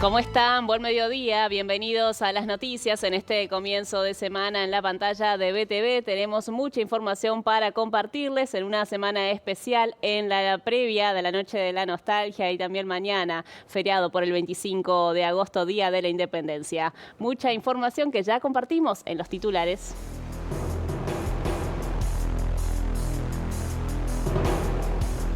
¿Cómo están? Buen mediodía, bienvenidos a las noticias en este comienzo de semana en la pantalla de BTV. Tenemos mucha información para compartirles en una semana especial en la previa de la Noche de la Nostalgia y también mañana, feriado por el 25 de agosto, Día de la Independencia. Mucha información que ya compartimos en los titulares.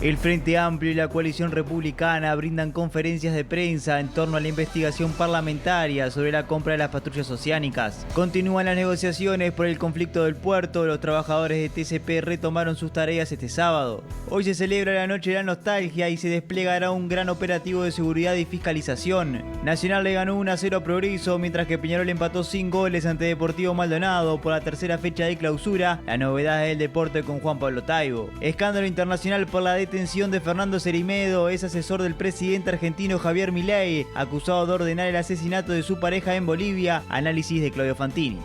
El Frente Amplio y la Coalición Republicana brindan conferencias de prensa en torno a la investigación parlamentaria sobre la compra de las patrullas oceánicas. Continúan las negociaciones por el conflicto del puerto. Los trabajadores de TCP retomaron sus tareas este sábado. Hoy se celebra la Noche de la Nostalgia y se desplegará un gran operativo de seguridad y fiscalización. Nacional le ganó 1-0 a Progreso, mientras que Peñarol empató sin goles ante Deportivo Maldonado por la tercera fecha de clausura. La novedad del deporte con Juan Pablo Taibo. Escándalo internacional por la detención de Fernando Cerimedo, es asesor del presidente argentino Javier Milei, acusado de ordenar el asesinato de su pareja en Bolivia. Análisis de Claudio Fantini.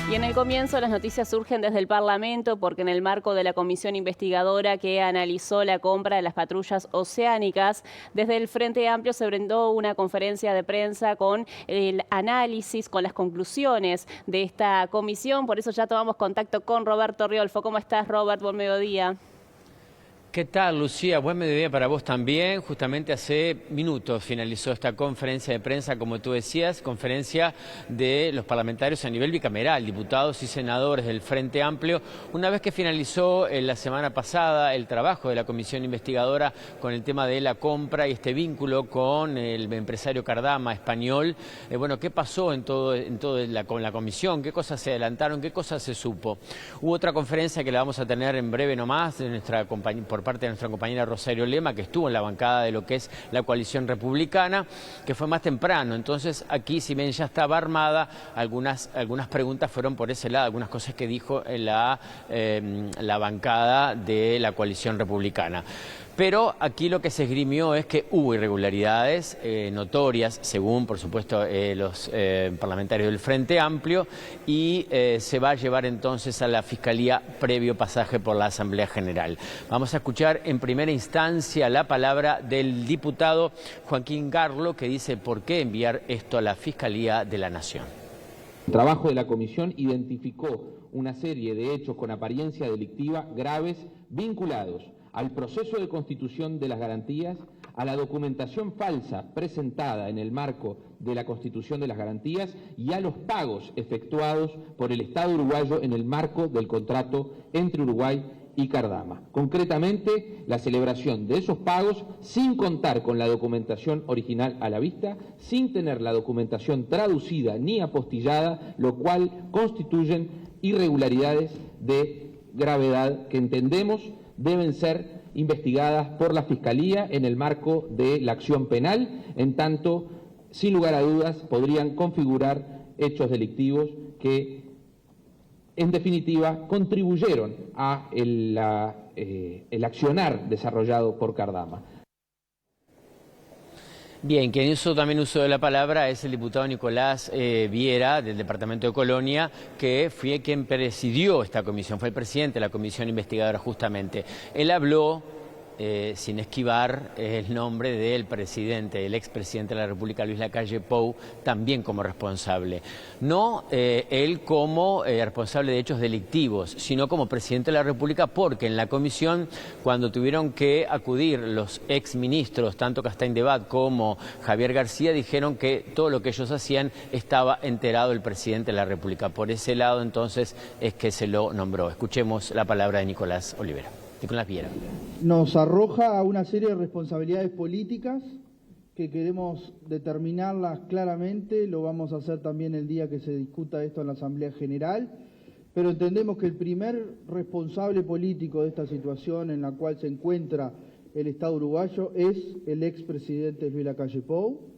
Y en el comienzo las noticias surgen desde el Parlamento porque en el marco de la comisión investigadora que analizó la compra de las patrullas oceánicas, desde el Frente Amplio se brindó una conferencia de prensa con el análisis, con las conclusiones de esta comisión. Por eso ya tomamos contacto con Roberto Riolfo. ¿Cómo estás, Robert? Buen mediodía. ¿Qué tal, Lucía? Buen mediodía para vos también. Justamente hace minutos finalizó esta conferencia de prensa, como tú decías, conferencia de los parlamentarios a nivel bicameral, diputados y senadores del Frente Amplio, una vez que finalizó la semana pasada el trabajo de la comisión investigadora con el tema de la compra y este vínculo con el empresario Cardama español. Bueno, ¿qué pasó con la comisión? ¿Qué cosas se adelantaron? ¿Qué cosas se supo? Hubo otra conferencia que la vamos a tener en breve nomás de por parte de nuestra compañera Rosario Lema, que estuvo en la bancada de lo que es la coalición republicana, que fue más temprano. Entonces aquí, si bien ya estaba armada, algunas preguntas fueron por ese lado, algunas cosas que dijo la bancada de la coalición republicana. Pero aquí lo que se esgrimió es que hubo irregularidades notorias, según, por supuesto, los parlamentarios del Frente Amplio, y se va a llevar entonces a la Fiscalía previo pasaje por la Asamblea General. Vamos a escuchar en primera instancia la palabra del diputado Joaquín Garlo, que dice por qué enviar esto a la Fiscalía de la Nación. El trabajo de la comisión identificó una serie de hechos con apariencia delictiva graves vinculados al proceso de constitución de las garantías, a la documentación falsa presentada en el marco de la constitución de las garantías y a los pagos efectuados por el Estado uruguayo en el marco del contrato entre Uruguay y Cardama. Concretamente, la celebración de esos pagos sin contar con la documentación original a la vista, sin tener la documentación traducida ni apostillada, lo cual constituyen irregularidades de gravedad que entendemos deben ser investigadas por la Fiscalía en el marco de la acción penal, en tanto, sin lugar a dudas, podrían configurar hechos delictivos que, en definitiva, contribuyeron a el accionar desarrollado por Cardama. Bien, quien hizo también uso de la palabra es el diputado Nicolás Viera, del departamento de Colonia, que fue quien presidió esta comisión, fue el presidente de la comisión investigadora justamente. Él habló, sin esquivar el nombre del presidente, el expresidente de la República, Luis Lacalle Pou, también como responsable. No él como responsable de hechos delictivos, sino como presidente de la República, porque en la comisión, cuando tuvieron que acudir los exministros, tanto Castaing de Bad como Javier García, dijeron que todo lo que ellos hacían estaba enterado el presidente de la República. Por ese lado, entonces, es que se lo nombró. Escuchemos la palabra de Nicolás Olivera. Nicolás Viera. Nos arroja a una serie de responsabilidades políticas que queremos determinarlas claramente. Lo vamos a hacer también el día que se discuta esto en la Asamblea General, pero entendemos que el primer responsable político de esta situación en la cual se encuentra el Estado uruguayo es el expresidente Luis Lacalle Pou,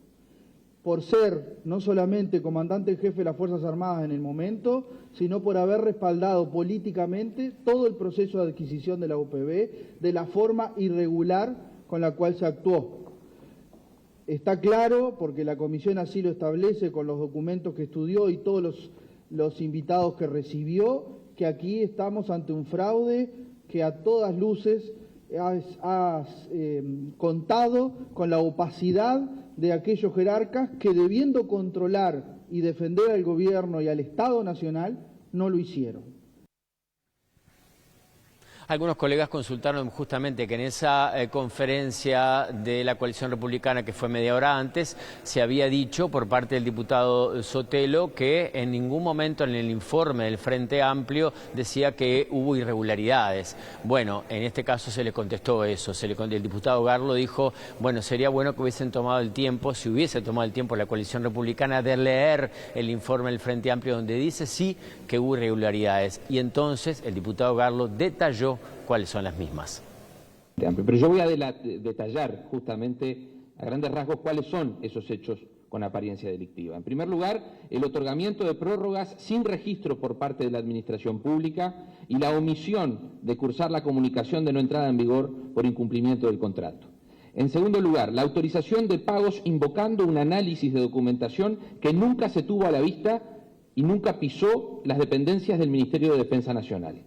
por ser no solamente comandante en jefe de las Fuerzas Armadas en el momento, sino por haber respaldado políticamente todo el proceso de adquisición de la UPB de la forma irregular con la cual se actuó. Está claro, porque la comisión así lo establece con los documentos que estudió y todos los invitados que recibió, que aquí estamos ante un fraude que a todas luces has contado con la opacidad de aquellos jerarcas que, debiendo controlar y defender al gobierno y al Estado Nacional, no lo hicieron. Algunos colegas consultaron justamente que en esa conferencia de la coalición republicana, que fue media hora antes, se había dicho por parte del diputado Sotelo que en ningún momento en el informe del Frente Amplio decía que hubo irregularidades. Bueno, en este caso se le contestó eso. El diputado Garlo dijo, bueno, sería bueno que hubiesen tomado el tiempo, si hubiese tomado el tiempo la coalición republicana, de leer el informe del Frente Amplio donde dice sí que hubo irregularidades. Y entonces el diputado Garlo detalló cuáles son las mismas. Pero yo voy a detallar justamente a grandes rasgos cuáles son esos hechos con apariencia delictiva. En primer lugar, el otorgamiento de prórrogas sin registro por parte de la administración pública y la omisión de cursar la comunicación de no entrada en vigor por incumplimiento del contrato. En segundo lugar, la autorización de pagos invocando un análisis de documentación que nunca se tuvo a la vista y nunca pisó las dependencias del Ministerio de Defensa Nacional.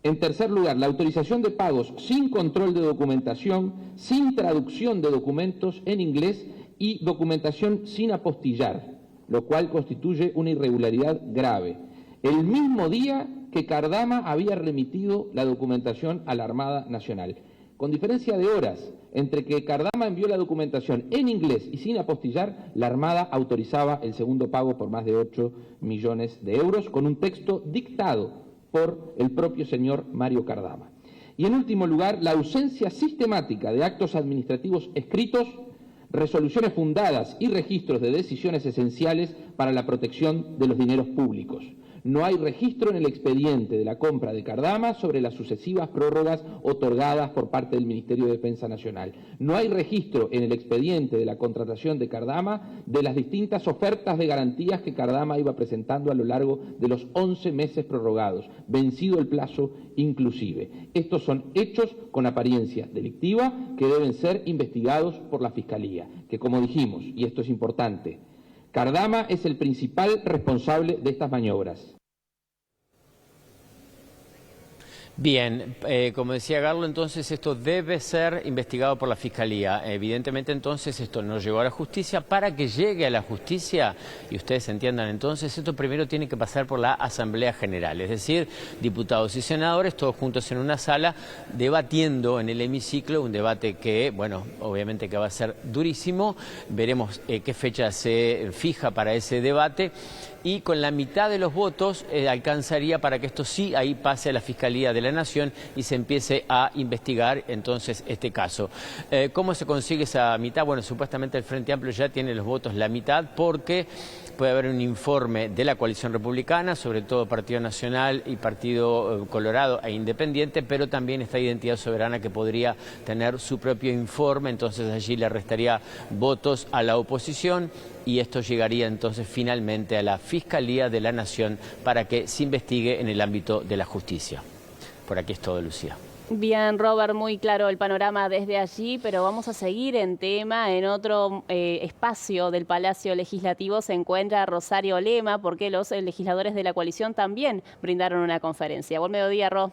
En tercer lugar, la autorización de pagos sin control de documentación, sin traducción de documentos en inglés y documentación sin apostillar, lo cual constituye una irregularidad grave. El mismo día que Cardama había remitido la documentación a la Armada Nacional, con diferencia de horas entre que Cardama envió la documentación en inglés y sin apostillar, la Armada autorizaba el segundo pago por más de 8 millones de euros con un texto dictado por el propio señor Mario Cardama. Y en último lugar, la ausencia sistemática de actos administrativos escritos, resoluciones fundadas y registros de decisiones esenciales para la protección de los dineros públicos. No hay registro en el expediente de la compra de Cardama sobre las sucesivas prórrogas otorgadas por parte del Ministerio de Defensa Nacional. No hay registro en el expediente de la contratación de Cardama de las distintas ofertas de garantías que Cardama iba presentando a lo largo de los 11 meses prorrogados, vencido el plazo inclusive. Estos son hechos con apariencia delictiva que deben ser investigados por la Fiscalía, que como dijimos, y esto es importante, Cardama es el principal responsable de estas maniobras. Bien, como decía Garlo, entonces esto debe ser investigado por la Fiscalía. Evidentemente entonces esto no llegó a la justicia. Para que llegue a la justicia, y ustedes entiendan entonces, esto primero tiene que pasar por la Asamblea General. Es decir, diputados y senadores, todos juntos en una sala, debatiendo en el hemiciclo, un debate que, bueno, obviamente que va a ser durísimo. Veremos qué fecha se fija para ese debate. Y con la mitad de los votos alcanzaría para que esto sí ahí pase a la Fiscalía de la Nación y se empiece a investigar entonces este caso. ¿Cómo se consigue esa mitad? Bueno, supuestamente el Frente Amplio ya tiene los votos la mitad porque puede haber un informe de la coalición republicana, sobre todo Partido Nacional y Partido Colorado e Independiente, pero también está Identidad Soberana que podría tener su propio informe, entonces allí le restaría votos a la oposición y esto llegaría entonces finalmente a la Fiscalía de la Nación para que se investigue en el ámbito de la justicia. Por aquí es todo, Lucía. Bien, Robert, muy claro el panorama desde allí, pero vamos a seguir en tema. En otro espacio del Palacio Legislativo se encuentra Rosario Lema, porque los legisladores de la coalición también brindaron una conferencia. Buen mediodía, Ro.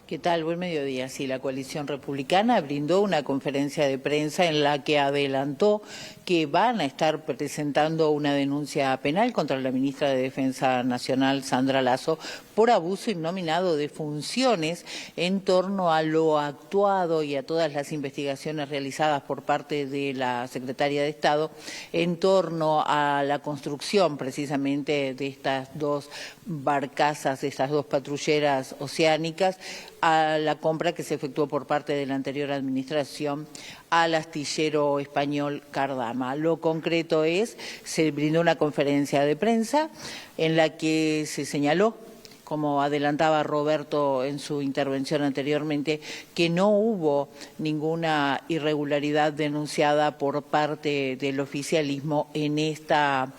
¿Qué tal? Buen mediodía. Sí, la coalición republicana brindó una conferencia de prensa en la que adelantó que van a estar presentando una denuncia penal contra la ministra de Defensa Nacional, Sandra Lasso, por abuso innominado de funciones en torno a lo actuado y a todas las investigaciones realizadas por parte de la Secretaría de Estado en torno a la construcción precisamente de estas dos barcazas, de estas dos patrulleras oceánicas, a la compra que se efectuó por parte de la anterior administración al astillero español Cardama. Lo concreto es, se brindó una conferencia de prensa en la que se señaló, como adelantaba Roberto en su intervención anteriormente, que no hubo ninguna irregularidad denunciada por parte del oficialismo en esta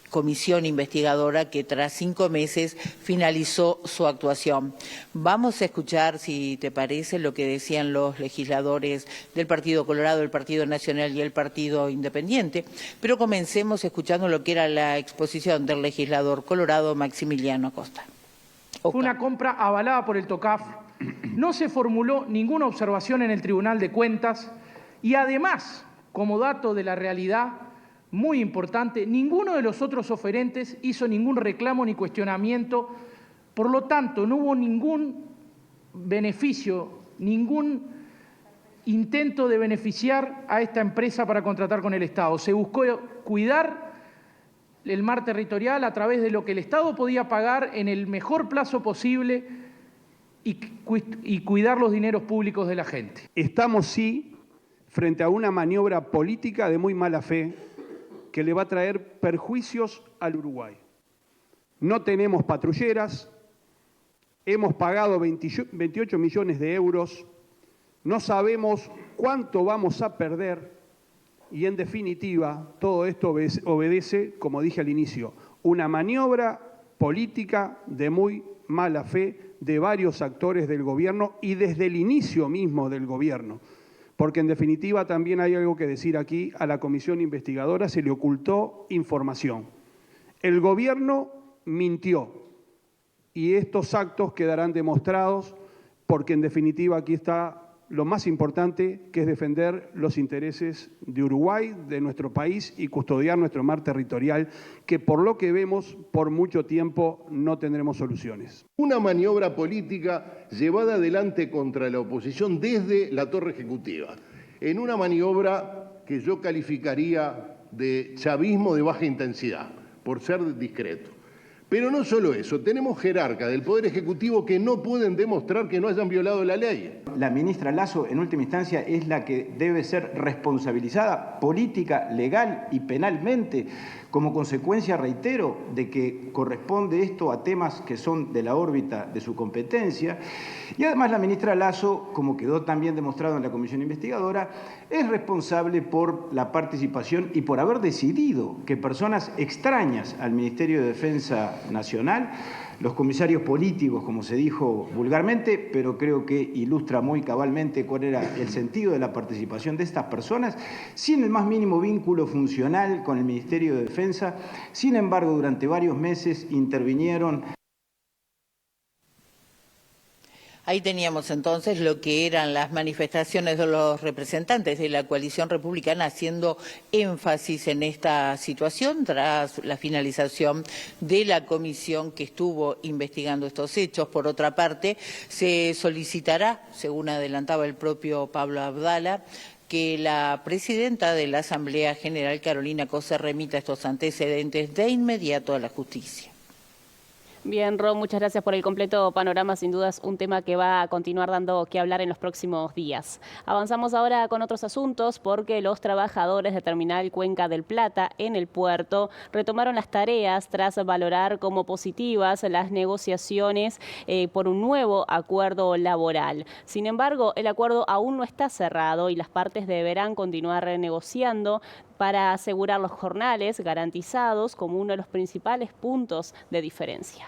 comisión investigadora que tras 5 meses finalizó su actuación. Vamos a escuchar, si te parece, lo que decían los legisladores del Partido Colorado, el Partido Nacional y el Partido Independiente, pero comencemos escuchando lo que era la exposición del legislador colorado Maximiliano Acosta. Fue una compra avalada por el TOCAF No se formuló ninguna observación en el Tribunal de Cuentas y además, como dato de la realidad muy importante, ninguno de los otros oferentes hizo ningún reclamo ni cuestionamiento. Por lo tanto, no hubo ningún beneficio, ningún intento de beneficiar a esta empresa para contratar con el Estado. Se buscó cuidar el mar territorial a través de lo que el Estado podía pagar en el mejor plazo posible y cuidar los dineros públicos de la gente. Estamos, sí, frente a una maniobra política de muy mala fe que le va a traer perjuicios al Uruguay. No tenemos patrulleras, hemos pagado 28 millones de euros, no sabemos cuánto vamos a perder y, en definitiva, todo esto obedece, como dije al inicio, una maniobra política de muy mala fe de varios actores del gobierno y desde el inicio mismo del gobierno. Porque, en definitiva, también hay algo que decir aquí: a la comisión investigadora se le ocultó información. El gobierno mintió y estos actos quedarán demostrados porque, en definitiva, aquí está lo más importante, que es defender los intereses de Uruguay, de nuestro país, y custodiar nuestro mar territorial, que por lo que vemos, por mucho tiempo no tendremos soluciones. Una maniobra política llevada adelante contra la oposición desde la torre ejecutiva, en una maniobra que yo calificaría de chavismo de baja intensidad, por ser discreto. Pero no solo eso, tenemos jerarcas del Poder Ejecutivo que no pueden demostrar que no hayan violado la ley. La ministra Lasso, en última instancia, es la que debe ser responsabilizada política, legal y penalmente, como consecuencia, reitero, de que corresponde esto a temas que son de la órbita de su competencia. Y además la ministra Lasso, como quedó también demostrado en la comisión investigadora, es responsable por la participación y por haber decidido que personas extrañas al Ministerio de Defensa Nacional, los comisarios políticos, como se dijo vulgarmente, pero creo que ilustra muy cabalmente cuál era el sentido de la participación de estas personas, sin el más mínimo vínculo funcional con el Ministerio de Defensa. Sin embargo, durante varios meses intervinieron. Ahí teníamos entonces lo que eran las manifestaciones de los representantes de la coalición republicana haciendo énfasis en esta situación tras la finalización de la comisión que estuvo investigando estos hechos. Por otra parte, se solicitará, según adelantaba el propio Pablo Abdala, que la presidenta de la Asamblea General, Carolina Coser, remita estos antecedentes de inmediato a la justicia. Bien, Ro, muchas gracias por el completo panorama. Sin duda es un tema que va a continuar dando que hablar en los próximos días. Avanzamos ahora con otros asuntos porque los trabajadores de Terminal Cuenca del Plata en el puerto retomaron las tareas tras valorar como positivas las negociaciones por un nuevo acuerdo laboral. Sin embargo, el acuerdo aún no está cerrado y las partes deberán continuar renegociando para asegurar los jornales garantizados como uno de los principales puntos de diferencia.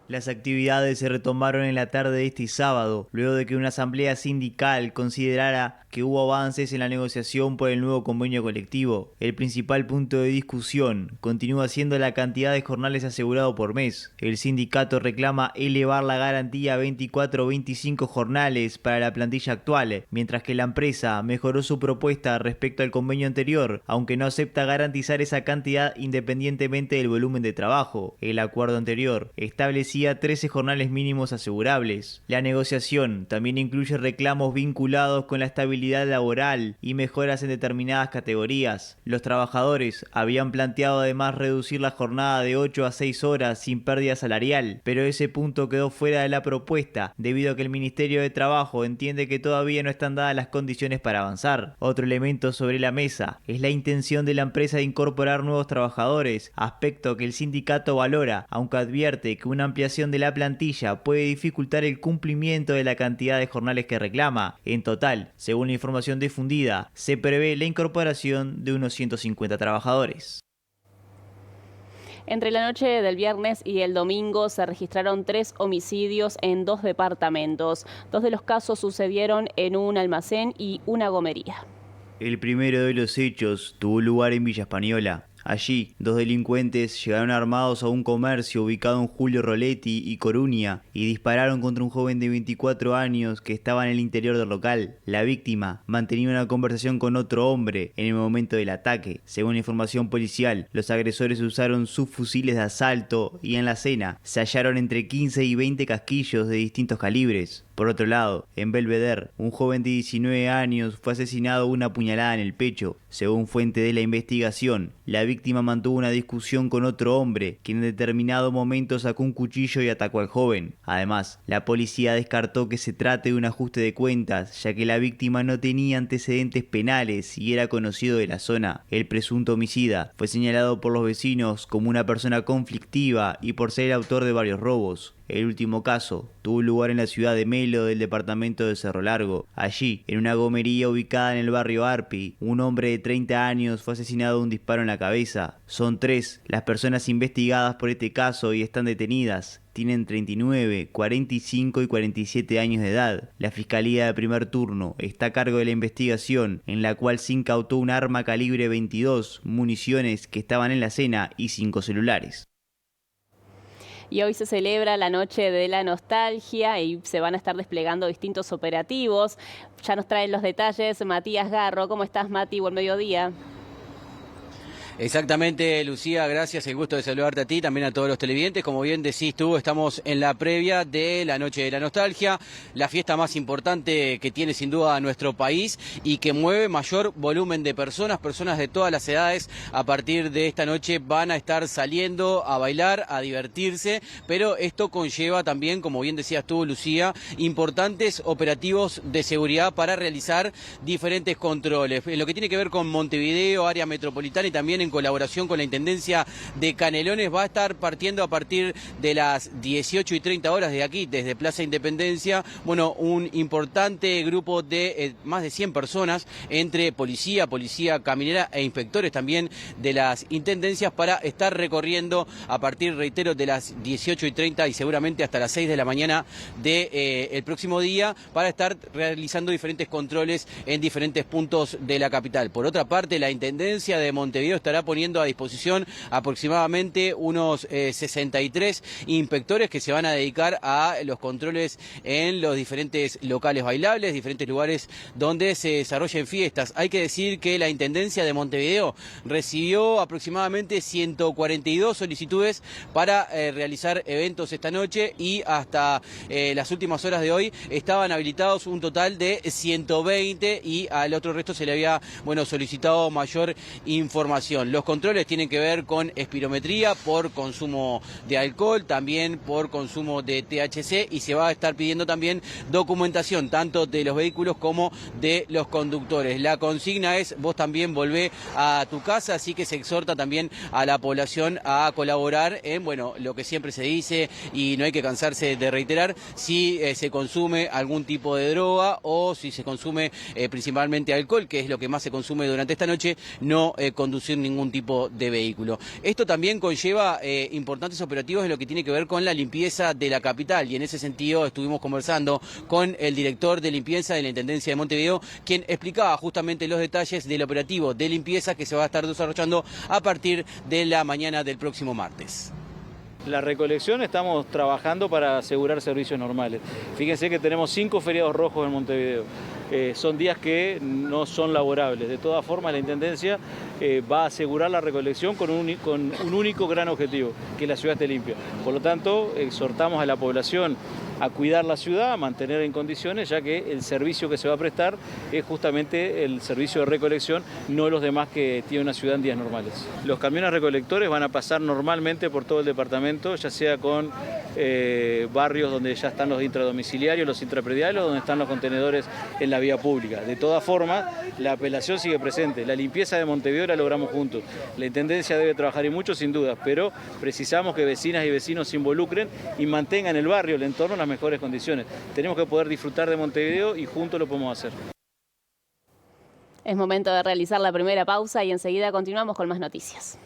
Las actividades se retomaron en la tarde de este sábado, luego de que una asamblea sindical considerara que hubo avances en la negociación por el nuevo convenio colectivo. El principal punto de discusión continúa siendo la cantidad de jornales asegurado por mes. El sindicato reclama elevar la garantía a 24 o 25 jornales para la plantilla actual, mientras que la empresa mejoró su propuesta respecto al convenio anterior, aunque no acepta garantizar esa cantidad independientemente del volumen de trabajo. El acuerdo anterior establecía 13 jornales mínimos asegurables. La negociación también incluye reclamos vinculados con la estabilidad laboral y mejoras en determinadas categorías. Los trabajadores habían planteado además reducir la jornada de 8 a 6 horas sin pérdida salarial, pero ese punto quedó fuera de la propuesta debido a que el Ministerio de Trabajo entiende que todavía no están dadas las condiciones para avanzar. Otro elemento sobre la mesa es la intención de la empresa de incorporar nuevos trabajadores, aspecto que el sindicato valora, aunque advierte que una ampliación de la plantilla puede dificultar el cumplimiento de la cantidad de jornales que reclama. En total, según la información difundida, se prevé la incorporación de unos 150 trabajadores. Entre la noche del viernes y el domingo se registraron 3 homicidios en 2 departamentos. 2 de los casos sucedieron en un almacén y una gomería. El primero de los hechos tuvo lugar en Villa Española. Allí, 2 delincuentes llegaron armados a un comercio ubicado en Julio Roletti y Coruña y dispararon contra un joven de 24 años que estaba en el interior del local. La víctima mantenía una conversación con otro hombre en el momento del ataque. Según información policial, los agresores usaron subfusiles de asalto y en la escena se hallaron entre 15 y 20 casquillos de distintos calibres. Por otro lado, en Belvedere, un joven de 19 años fue asesinado una puñalada en el pecho. Según fuente de la investigación, la víctima mantuvo una discusión con otro hombre, quien en determinado momento sacó un cuchillo y atacó al joven. Además, la policía descartó que se trate de un ajuste de cuentas, ya que la víctima no tenía antecedentes penales y era conocido de la zona. El presunto homicida fue señalado por los vecinos como una persona conflictiva y por ser el autor de varios robos. El último caso tuvo lugar en la ciudad de Melo del departamento de Cerro Largo. Allí, en una gomería ubicada en el barrio Arpi, un hombre de 30 años fue asesinado de un disparo en la cabeza. Son 3 las personas investigadas por este caso y están detenidas. Tienen 39, 45 y 47 años de edad. La Fiscalía de Primer Turno está a cargo de la investigación, en la cual se incautó un arma calibre 22, municiones que estaban en la escena y 5 celulares. Y hoy se celebra la Noche de la Nostalgia y se van a estar desplegando distintos operativos. Ya nos traen los detalles Matías Garro. ¿Cómo estás, Mati? Buen mediodía. Exactamente, Lucía, gracias, el gusto de saludarte a ti, también a todos los televidentes. Como bien decís tú, estamos en la previa de la Noche de la Nostalgia, la fiesta más importante que tiene sin duda nuestro país y que mueve mayor volumen de personas de todas las edades. A partir de esta noche van a estar saliendo a bailar, a divertirse, pero esto conlleva también, como bien decías tú, Lucía, importantes operativos de seguridad para realizar diferentes controles. En lo que tiene que ver con Montevideo, área metropolitana y también en colaboración con la Intendencia de Canelones, va a estar partiendo a partir de las 18:30 horas de aquí, desde Plaza Independencia, bueno, un importante grupo de más de 100 personas, entre policía caminera e inspectores también de las intendencias, para estar recorriendo a partir, reitero, de las 18:30 y seguramente hasta las 6 de la mañana del próximo día, para estar realizando diferentes controles en diferentes puntos de la capital. Por otra parte, la Intendencia de Montevideo estará poniendo a disposición aproximadamente unos 63 inspectores que se van a dedicar a los controles en los diferentes locales bailables, diferentes lugares donde se desarrollen fiestas. Hay que decir que la Intendencia de Montevideo recibió aproximadamente 142 solicitudes para realizar eventos esta noche y hasta las últimas horas de hoy estaban habilitados un total de 120 y al otro resto se le había, bueno, solicitado mayor información. Los controles tienen que ver con espirometría por consumo de alcohol, también por consumo de THC, y se va a estar pidiendo también documentación tanto de los vehículos como de los conductores. La consigna es: vos también volvé a tu casa, así que se exhorta también a la población a colaborar en, bueno, lo que siempre se dice y no hay que cansarse de reiterar: si se consume algún tipo de droga o si se consume principalmente alcohol, que es lo que más se consume durante esta noche, no conducir ningún tipo de vehículo. Esto también conlleva importantes operativos en lo que tiene que ver con la limpieza de la capital, y en ese sentido estuvimos conversando con el director de limpieza de la Intendencia de Montevideo, quien explicaba justamente los detalles del operativo de limpieza que se va a estar desarrollando a partir de la mañana del próximo martes. La recolección estamos trabajando para asegurar servicios normales. Fíjense que tenemos 5 feriados rojos en Montevideo. Son días que no son laborables. De todas formas, la Intendencia va a asegurar la recolección con un único gran objetivo, que la ciudad esté limpia. Por lo tanto, exhortamos a la población a cuidar la ciudad, a mantener en condiciones, ya que el servicio que se va a prestar es justamente el servicio de recolección, no los demás que tiene una ciudad en días normales. Los camiones recolectores van a pasar normalmente por todo el departamento, ya sea con barrios donde ya están los intradomiciliarios, los intraprediales, donde están los contenedores en la vía pública. De todas formas, la apelación sigue presente. La limpieza de Montevideo la logramos juntos. La Intendencia debe trabajar y mucho, sin dudas, pero precisamos que vecinas y vecinos se involucren y mantengan el barrio, el entorno, en las mejores condiciones. Tenemos que poder disfrutar de Montevideo y juntos lo podemos hacer. Es momento de realizar la primera pausa y enseguida continuamos con más noticias.